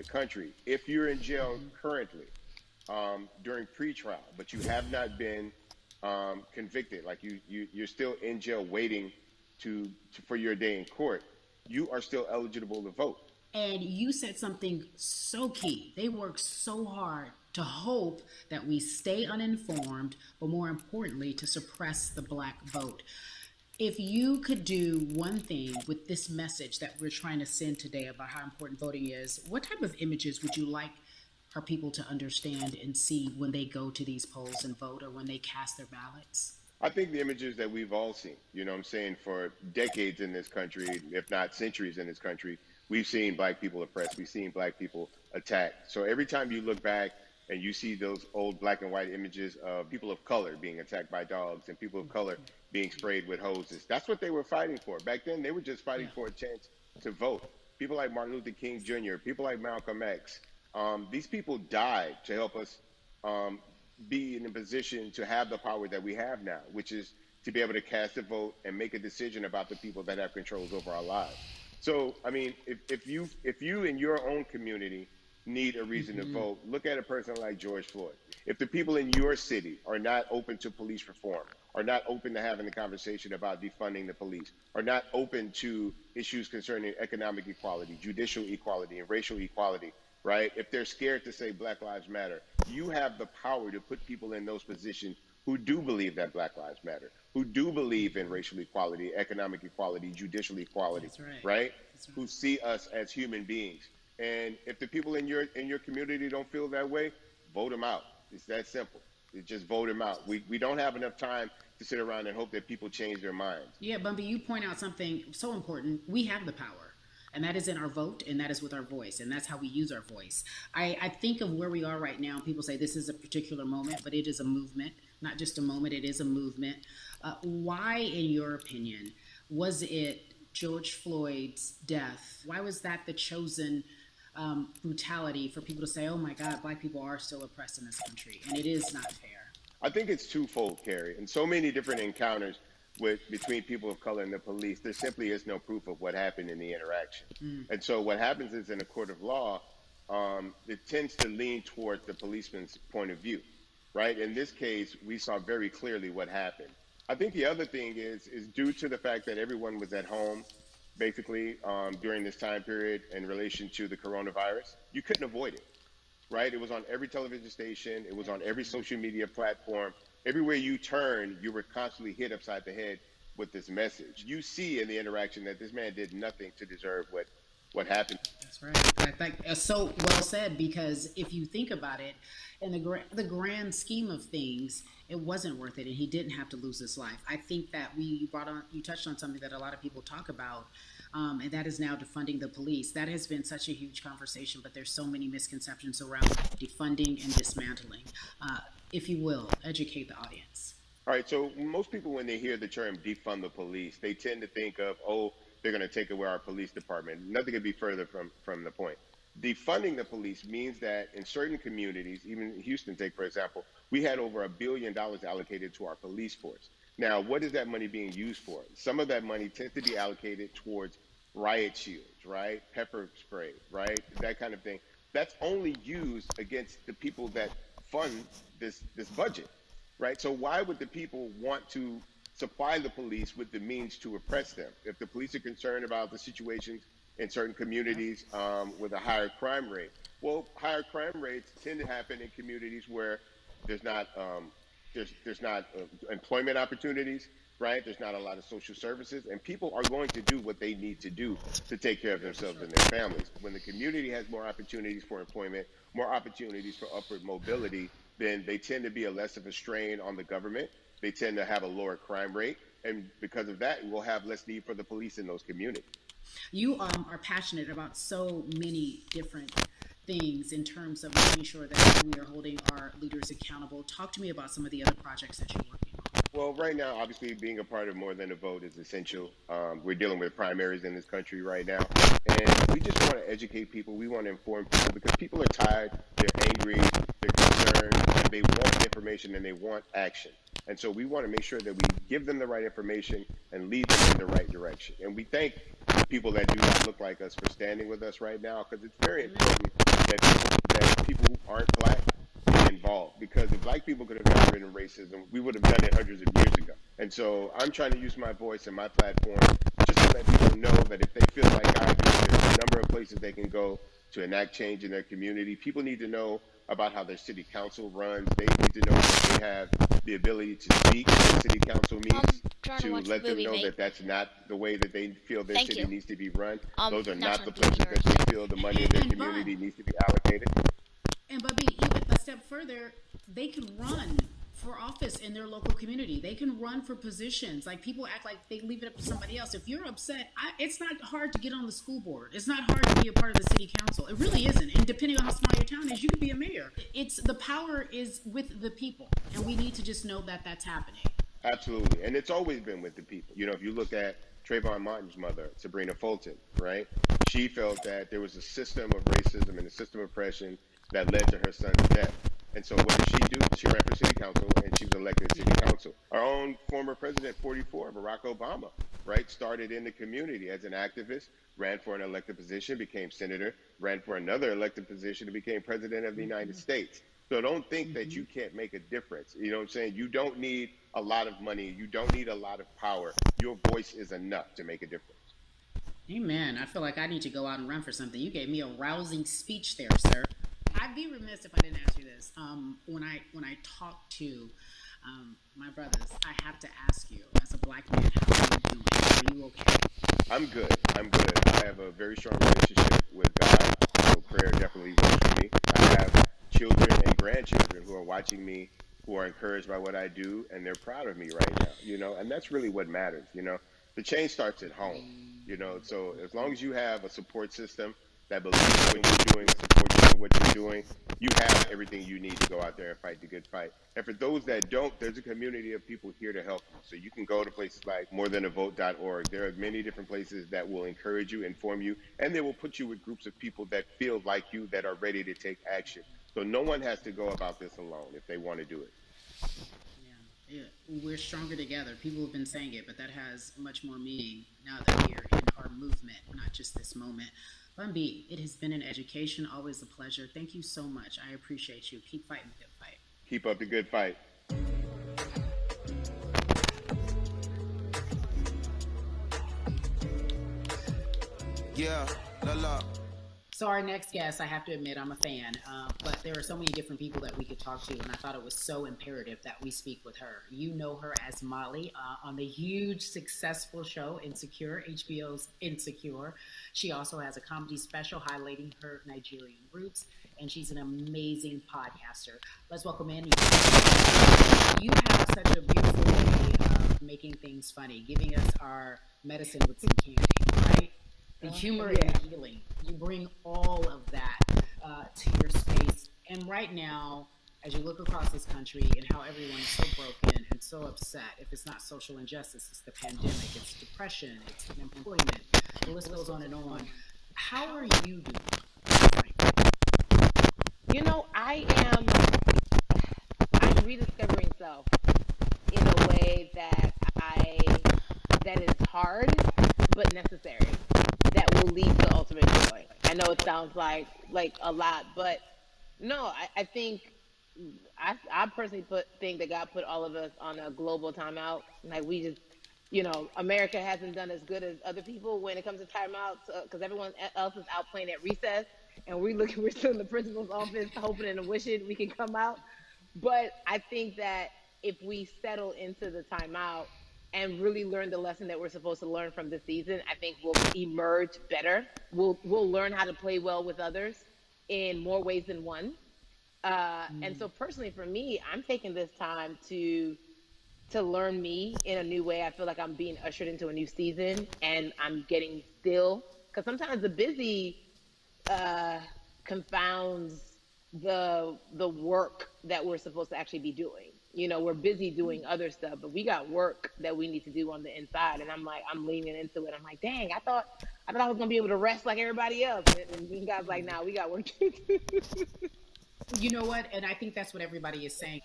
the country. If you're in jail currently, during pretrial, but you have not been convicted, like you're still in jail waiting for your day in court, you are still eligible to vote. And you said something so key. They work so hard to hope that we stay uninformed, but more importantly, to suppress the black vote. If you could do one thing with this message that we're trying to send today about how important voting is, what type of images would you like for people to understand and see when they go to these polls and vote or when they cast their ballots? I think the images that we've all seen, you know what I'm saying, for decades in this country, if not centuries in this country, we've seen black people oppressed. We've seen black people attacked. So every time you look back and you see those old black and white images of people of color being attacked by dogs and people of color being sprayed with hoses, that's what they were fighting for. Back then, they were just fighting for a chance to vote. People like Martin Luther King Jr., people like Malcolm X, these people died to help us be in a position to have the power that we have now, which is to be able to cast a vote and make a decision about the people that have controls over our lives. So, I mean, if you in your own community need a reason to vote, look at a person like George Floyd. If the people in your city are not open to police reform, are not open to having the conversation about defunding the police, are not open to issues concerning economic equality, judicial equality, and racial equality, right? If they're scared to say Black Lives Matter, you have the power to put people in those positions who do believe that Black Lives Matter, who do believe in racial equality, economic equality, judicial equality, right? Who see us as human beings. And if the people in your community don't feel that way, vote them out. It's that simple. It's just vote them out. We don't have enough time to sit around and hope that people change their minds. Yeah, Bumpy, you point out something so important. We have the power. And that is in our vote, and that is with our voice, and that's how we use our voice. I think of where we are right now. People say this is a particular moment, but it is a movement, not just a moment, it is a movement. Why, in your opinion, was it George Floyd's death? Why was that the chosen brutality for people to say, oh my God, black people are still oppressed in this country, and it is not fair? I think it's twofold, Carrie, and so many different encounters between people of color and the police, there simply is no proof of what happened in the interaction. And so what happens is in a court of law, it tends to lean towards the policeman's point of view, right? In this case, we saw very clearly what happened. I think the other thing is due to the fact that everyone was at home, basically, during this time period in relation to the coronavirus, you couldn't avoid it, right? It was on every television station. It was on every social media platform. Everywhere you turn, you were constantly hit upside the head with this message. You see in the interaction that this man did nothing to deserve what happened. That's right. I think so well said, because if you think about it, in the grand scheme of things, it wasn't worth it, and he didn't have to lose his life. I think that you touched on something that a lot of people talk about, and that is now defunding the police. That has been such a huge conversation, but there's so many misconceptions around defunding and dismantling. If you will, educate the audience. All right, so most people, when they hear the term defund the police, they tend to think of, oh, they're going to take away our police department. Nothing could be further from the point. Defunding the police means that in certain communities, even Houston, take for example, we had over $1 billion allocated to our police force. Now, what is that money being used for? Some of that money tends to be allocated towards riot shields, right? Pepper spray, right? That kind of thing. That's only used against the people that fund this budget, right? So why would the people want to supply the police with the means to oppress them? If the police are concerned about the situations in certain communities with a higher crime rate, well, higher crime rates tend to happen in communities where there's not employment opportunities, right? There's not a lot of social services, and people are going to do what they need to do to take care of themselves and their families. When the community has more opportunities for employment, more opportunities for upward mobility, then they tend to be less of a strain on the government. They tend to have a lower crime rate, and because of that, we'll have less need for the police in those communities. You are passionate about so many different things in terms of making sure that we are holding our leaders accountable. Talk to me about some of the other projects that you're working on. Well, right now, obviously, being a part of More Than a Vote is essential. We're dealing with primaries in this country right now, and we just want to educate people. We want to inform people because people are tired, they're angry, they're concerned, and they want information and they want action. And so we want to make sure that we give them the right information and lead them in the right direction. And we thank people that do not look like us for standing with us right now, because it's very important that people who aren't black be involved. Because if black people could have gotten rid of racism, we would have done it hundreds of years ago. And so I'm trying to use my voice and my platform just to let people know that if they feel like I do, there's a number of places they can go to enact change in their community. People need to know about how their city council runs. They need to know that they have the ability to speak when city council meets, Trying to to watch the let them movie, know mate. that that's not the way that they feel their Thank city you. needs to be run. Those are Now not trying the to be places generous. that they feel the money in their And community Bun, needs to be allocated. and Bubby, even a step further, they can run for office in their local community. They can run for positions. Like people act like they leave it up to somebody else. If you're upset, it's not hard to get on the school board. It's not hard to be a part of the city council. It really isn't. And depending on how small your town is, you could be a mayor. It's the power is with the people, and we need to just know that that's happening. Absolutely. And it's always been with the people. You know, if you look at Trayvon Martin's mother, Sabrina Fulton, right? She felt that there was a system of racism and a system of oppression that led to her son's death. And so what did she do? She ran for city council and she was elected to city council. Our own former president, 44, Barack Obama, right, started in the community as an activist, ran for an elected position, became senator, ran for another elected position, and became president of the United States. So don't think that you can't make a difference. You know what I'm saying? You don't need a lot of money. You don't need a lot of power. Your voice is enough to make a difference. Amen. I feel like I need to go out and run for something. You gave me a rousing speech there, sir. I'd be remiss if I didn't ask you this. When I talk to my brothers, I have to ask you, as a black man, how are you doing? Are you okay? I'm good. I'm good. I have a very strong relationship with God, so prayer definitely works for me. I have children and grandchildren who are watching me, who are encouraged by what I do, and they're proud of me right now, you know, and that's really what matters, you know. The change starts at home, you know, so as long as you have a support system that believes in what you're doing and supports you in what you're doing, you have everything you need to go out there and fight the good fight. And for those that don't, there's a community of people here to help you. So you can go to places like morethanavote.org. There are many different places that will encourage you, inform you, and they will put you with groups of people that feel like you, that are ready to take action. So no one has to go about this alone if they want to do it. Yeah, we're stronger together. People have been saying it, but that has much more meaning now that we're in our movement, not just this moment. Bumby, it has been an education, always a pleasure. Thank you so much. I appreciate you. Keep fighting the good fight. Keep up the good fight. Yeah, la la. So our next guest, I have to admit, I'm a fan, but there are so many different people that we could talk to, and I thought it was so imperative that we speak with her. You know her as Molly on the huge, successful show Insecure, HBO's Insecure. She also has a comedy special highlighting her Nigerian roots, and she's an amazing podcaster. Let's welcome in. You have such a beautiful way of making things funny, giving us our medicine with some candy, right? The humor and the healing. You bring all of that to your space. And right now, as you look across this country and how everyone is so broken and so upset, if it's not social injustice, it's the pandemic, it's depression, it's unemployment, the list goes on and on. How are you doing? I'm rediscovering self in a way that is hard but necessary, that will lead to ultimate joy. I know it sounds like a lot, but no, I think I personally think that God put all of us on a global timeout. Like we just, America hasn't done as good as other people when it comes to timeouts because everyone else is out playing at recess, and we're still in the principal's office hoping and wishing we can come out. But I think that if we settle into the timeout and really learn the lesson that we're supposed to learn from this season, I think we'll emerge better. We'll learn how to play well with others in more ways than one. And so personally for me, I'm taking this time to learn me in a new way. I feel like I'm being ushered into a new season, and I'm getting still, because sometimes the busy confounds the work that we're supposed to actually be doing. We're busy doing other stuff, but we got work that we need to do on the inside. And I'm leaning into it. I'm like, dang, I thought I was gonna be able to rest like everybody else. And you guys like, nah, we got work to do. You know what? And I think that's what everybody is saying.